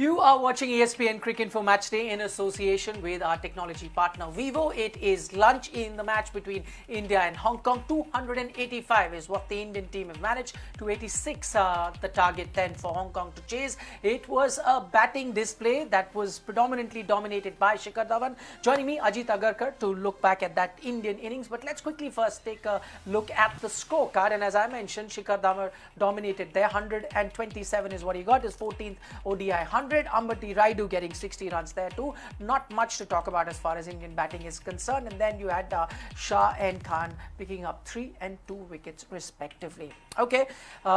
You are watching ESPN Cricket for Match Day in association with our technology partner Vivo. It is lunch in the match between India and Hong Kong. 285 is what the Indian team have managed. 286 the target then for Hong Kong to chase. It was a batting display that was predominantly dominated by Shikhar Dhawan. Joining me, Ajit Agarkar, to look back at that Indian innings. But let's quickly first take a look at the scorecard. And as I mentioned, Shikhar Dhawan dominated there. 127 is what he got. His 14th ODI 100. Ambati Raidu getting 60 runs there too. Not much to talk about as far as Indian batting is concerned. And then you had Shah and Khan picking up 3 and 2 wickets respectively. Okay,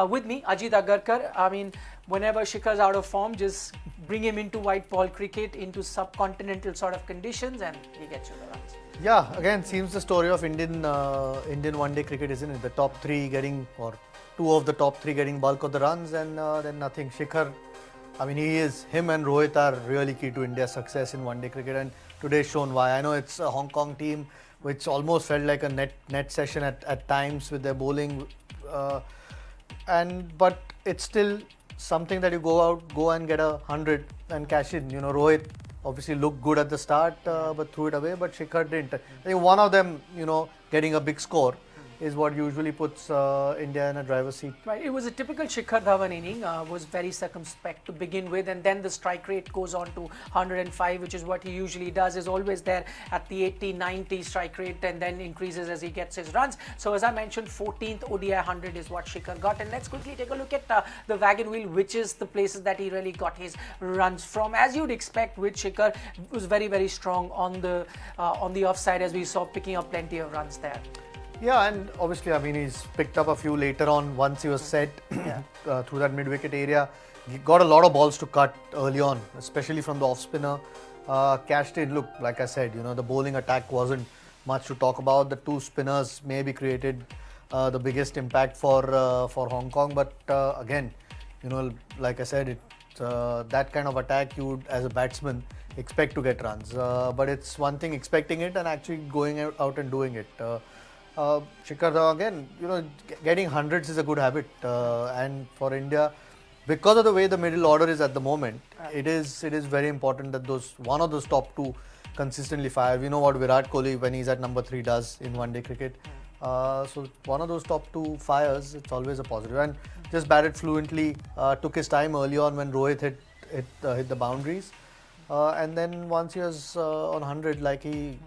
with me, Ajit Agarkar. I mean, whenever Shikhar's out of form, just bring him into white ball cricket, into subcontinental sort of conditions, and he gets you the runs. Yeah, again, seems the story of Indian one-day cricket, isn't it? The top 3 getting, or 2 of the top 3 getting bulk of the runs, and then nothing. Shikhar, I mean, him and Rohit are really key to India's success in one-day cricket, and today's shown why. I know it's a Hong Kong team which almost felt like a net session at times with their bowling, but it's still something that you go and get 100 and cash in. You know, Rohit obviously looked good at the start, but threw it away. But Shikhar didn't. I think one of them, getting a big score is what usually puts India in a driver's seat. Right, it was a typical Shikhar Dhawan inning, was very circumspect to begin with, and then the strike rate goes on to 105, which is what he usually does, is always there at the 80-90 strike rate and then increases as he gets his runs. So as I mentioned, 14th ODI 100 is what Shikhar got, and let's quickly take a look at the wagon wheel, which is the places that he really got his runs from. As you'd expect with Shikhar, was very, very strong on the offside, as we saw, picking up plenty of runs there. Yeah, and obviously, I mean, he's picked up a few later on once he was set through that mid-wicket area. He got a lot of balls to cut early on, especially from the off-spinner. Cashed in. Look, like I said, the bowling attack wasn't much to talk about. The 2 spinners maybe created the biggest impact for Hong Kong. But again, like I said, that kind of attack you would, as a batsman, expect to get runs. But it's one thing expecting it and actually going out and doing it. Shikhar, again, getting hundreds is a good habit, and for India, because of the way the middle order is at the moment, it is very important that one of those top 2 consistently fire. We know what Virat Kohli, when he's at number 3, does in one-day cricket. So one of those top 2 fires, it's always a positive. And just batted fluently, took his time early on when Rohit hit the boundaries, and then once he was on 100, like he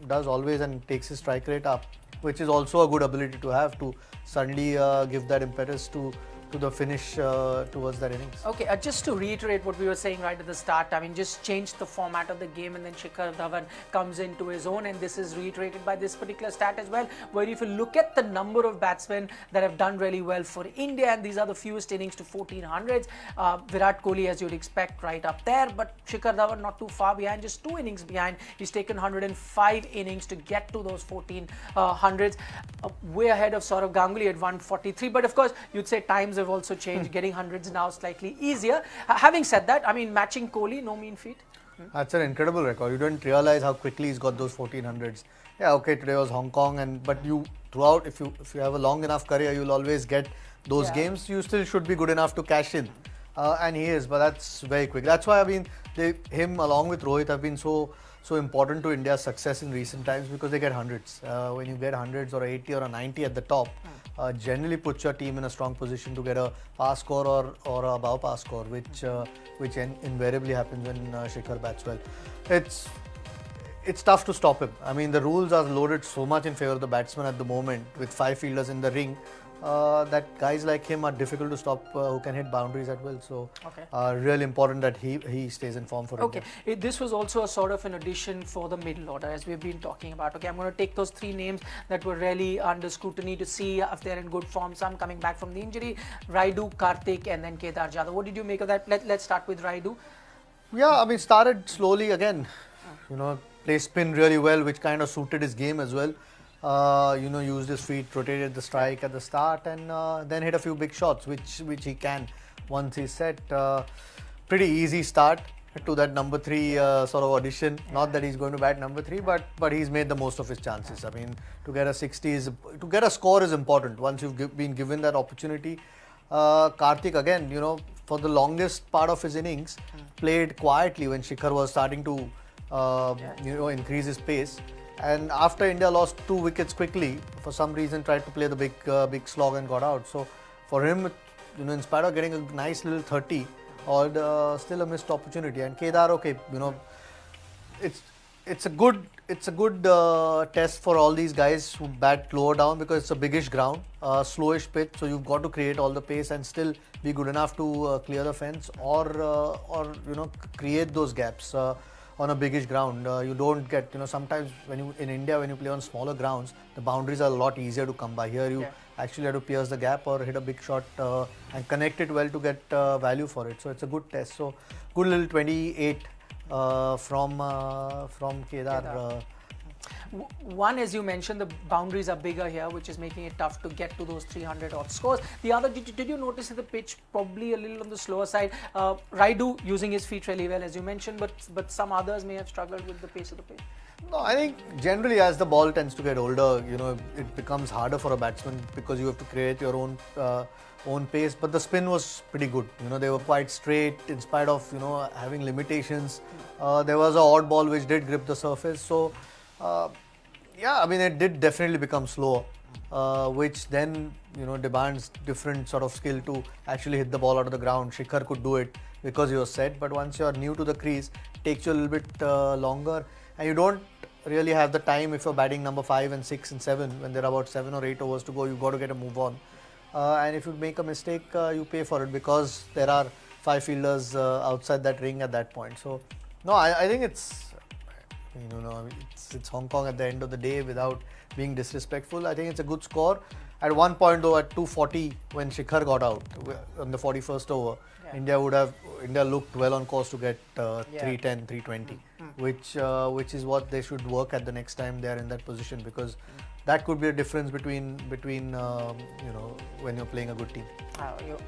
does always, and takes his strike rate up, which is also a good ability to have, to suddenly give that impetus to the finish towards that innings. Okay, just to reiterate what we were saying right at the start, I mean, just change the format of the game, and then Shikhar Dhawan comes into his own, and this is reiterated by this particular stat as well, where if you look at the number of batsmen that have done really well for India, and these are the fewest innings to 1400s, Virat Kohli, as you'd expect, right up there, but Shikhar Dhawan not too far behind, just 2 innings behind. He's taken 105 innings to get to those 1400s, way ahead of Saurav Ganguly at 143, but of course, you'd say times have also changed, getting hundreds now slightly easier. Having said that, I mean, matching Kohli, no mean feat. That's an incredible record. You don't realize how quickly he's got those 1400s. Yeah, okay, today was Hong Kong, but you throughout, if you have a long enough career, you'll always get those games. You still should be good enough to cash in, and he is. But that's very quick. That's why, I mean, him along with Rohit have been so important to India's success in recent times, because they get hundreds. When you get hundreds or 80 or a 90 at the top, generally puts your team in a strong position to get a pass score or a above pass score, which invariably happens when Shikhar bats well. It's tough to stop him. I mean, the rules are loaded so much in favor of the batsman at the moment, with 5 fielders in the ring, that guys like him are difficult to stop, who can hit boundaries at will. So, really important that he stays in form for India. This was also a sort of an addition for the middle order, as we've been talking about. Okay, I'm going to take those 3 names that were really under scrutiny to see if they're in good form. Some coming back from the injury: Raidu, Karthik, and then Kedar Jadhav. What did you make of that? Let's start with Raidu. Yeah, I mean, started slowly again. Played spin really well, which kind of suited his game as well. Used his feet, rotated the strike at the start, and then hit a few big shots, which he can once he's set. Pretty easy start to that number 3 sort of audition. Not that he's going to bat number 3, but he's made the most of his chances. I mean, to get a 60 to get a score is important once you've been given that opportunity. Karthik, again, for the longest part of his innings, played quietly when Shikhar was starting to increase his pace. And after India lost 2 wickets quickly, for some reason tried to play the big slog and got out. So for him, in spite of getting a nice little 30, or still a missed opportunity. And Kedar, okay, it's a good test for all these guys who bat lower down, because it's a biggish ground, slowish pitch, so you've got to create all the pace and still be good enough to clear the fence, or create those gaps on a biggish ground. You don't get, sometimes in India when you play on smaller grounds, the boundaries are a lot easier to come by. Here you actually have to pierce the gap or hit a big shot and connect it well to get value for it. So it's a good test. So good little 28 from Kedar. One, as you mentioned, the boundaries are bigger here, which is making it tough to get to those 300 odd scores. The other, did you notice that the pitch probably a little on the slower side? Raidu using his feet really well, as you mentioned, but some others may have struggled with the pace of the pitch. No, I think generally as the ball tends to get older, it becomes harder for a batsman, because you have to create your own pace. But the spin was pretty good. They were quite straight in spite of having limitations. There was an odd ball which did grip the surface. So it did definitely become slower, which then demands different sort of skill to actually hit the ball out of the ground. Shikhar could do it because he was set, but once you are new to the crease, it takes you a little bit longer, and you don't really have the time if you're batting number 5 and 6 and 7 when there are about 7 or 8 overs to go. You've got to get a move on, and if you make a mistake, you pay for it, because there are 5 fielders outside that ring at that point. So no, I think it's Hong Kong at the end of the day, without being disrespectful. I think it's a good score. At one point though, at 240, when Shikhar got out on the 41st over, India looked well on course to get 310, 320, which is what they should work at the next time they are in that position, because that could be a difference between when you're playing a good team.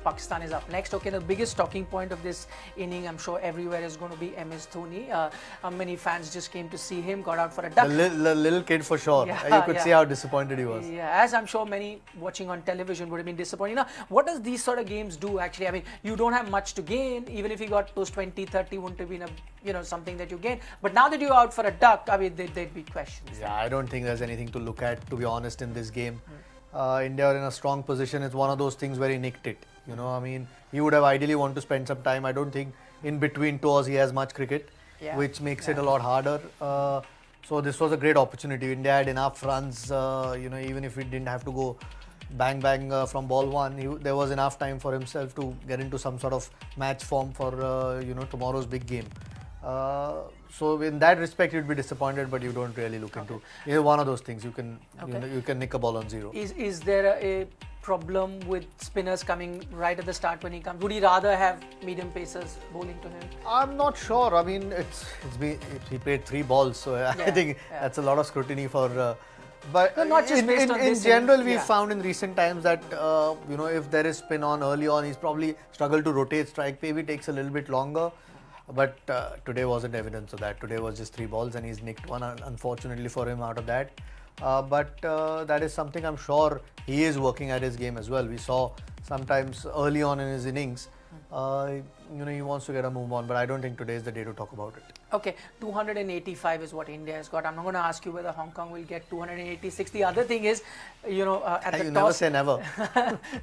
Pakistan is up next. Okay, the biggest talking point of this inning, I'm sure everywhere, is going to be MS Dhoni. Many fans just came to see him, got out for a duck. The little kid for sure. You could see how disappointed he was. Yeah, as I'm sure many watching on television would have been disappointed. Now, what does these sort of games do actually? I mean, you don't have much to gain. Even if you got those 20, 30, wouldn't have been something that you gain. But now that you're out for a duck, I mean, there'd be questions. Yeah, I don't think there's anything to look at, to be honest, in this game. India are in a strong position. It's one of those things where he nicked it. He would have ideally wanted to spend some time. I don't think in between tours he has much cricket, which makes it a lot harder. So this was a great opportunity. India had enough runs, even if we didn't have to go bang from ball one, there was enough time for himself to get into some sort of match form for tomorrow's big game. So in that respect, you'd be disappointed, but you don't really look into. One of those things you can you can nick a ball on 0. Is there a problem with spinners coming right at the start when he comes? Would he rather have medium pacers bowling to him? I'm not sure. I mean, he played 3 balls, so I think that's a lot of scrutiny for. But not just based on in general, we've found in recent times that if there is spin on early on, he's probably struggled to rotate strike. Maybe takes a little bit longer. But today wasn't evidence of that. Today was just 3 balls and he's nicked one, unfortunately for him, out of that. But that is something I'm sure he is working at his game as well. We saw sometimes early on in his innings, he wants to get a move on, but I don't think today is the day to talk about it. Okay, 285 is what India has got. I'm not going to ask you whether Hong Kong will get 286. The other thing is, at the toss. You never say never.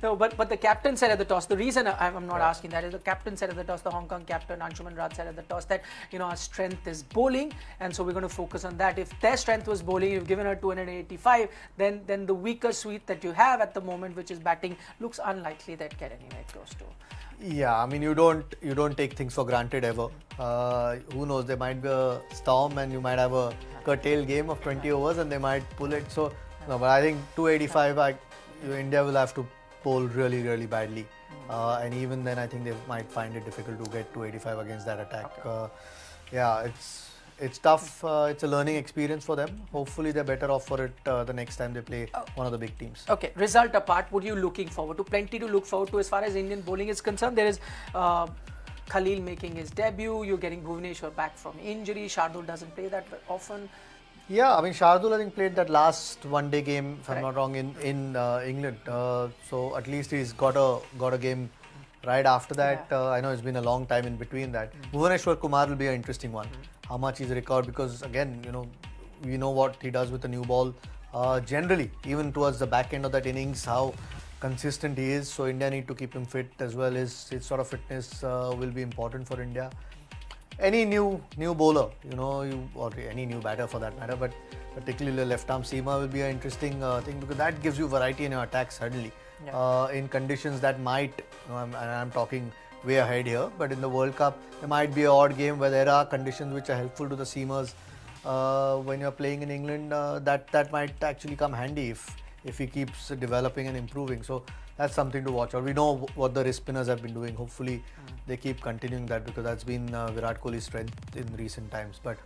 No, but the captain said at the toss, the reason I'm not asking that is the captain said at the toss, the Hong Kong captain, Anshuman Raj, said at the toss that, our strength is bowling, and so we're going to focus on that. If their strength was bowling, you've given her 285, then the weaker suite that you have at the moment, which is batting, looks unlikely that get anywhere close to. Yeah, I mean, you don't take things for granted ever. Who knows, there might be a storm and you might have a curtailed game of 20 overs and they might pull it. So, no, but I think 285, India will have to bowl really, really badly. And even then, I think they might find it difficult to get 285 against that attack. It's tough. It's a learning experience for them. Hopefully, they're better off for it the next time they play one of the big teams. Okay, result apart, what are you looking forward to? Plenty to look forward to as far as Indian bowling is concerned. There is Khalil making his debut. You're getting Bhuvneshwar back from injury. Shardul doesn't play that often. Yeah, I mean, Shardul, I think, played that last one-day game, if I'm not wrong, in England. So at least he's got a game Right after that, I know it's been a long time in between that. Bhuvaneshwar Kumar will be an interesting one. How much he's recovered, because again, we know what he does with the new ball. Generally, even towards the back end of that innings, how consistent he is. So India need to keep him fit as well. His sort of fitness will be important for India. Any new bowler, or any new batter for that matter, but particularly left arm seamer will be an interesting thing, because that gives you variety in your attack suddenly. In conditions that might, and I'm talking way ahead here, but in the World Cup, there might be an odd game where there are conditions which are helpful to the seamers. When you're playing in England, that might actually come handy if he keeps developing and improving. So that's something to watch out. We know what the wrist spinners have been doing. Hopefully they keep continuing that, because that's been Virat Kohli's strength in recent times. But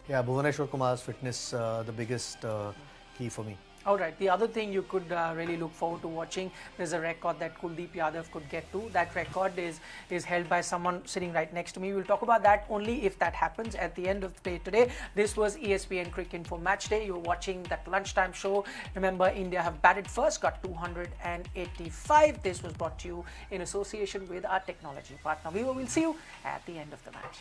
yeah, Bhuvaneshwar Kumar's fitness, the biggest key for me. All right. The other thing you could really look forward to watching, there's a record that Kuldeep Yadav could get to. That record is held by someone sitting right next to me. We'll talk about that only if that happens at the end of the day today. This was ESPN Cricket Info Match Day. You're watching that lunchtime show. Remember, India have batted first, got 285. This was brought to you in association with our technology partner Vivo. We'll see you at the end of the match.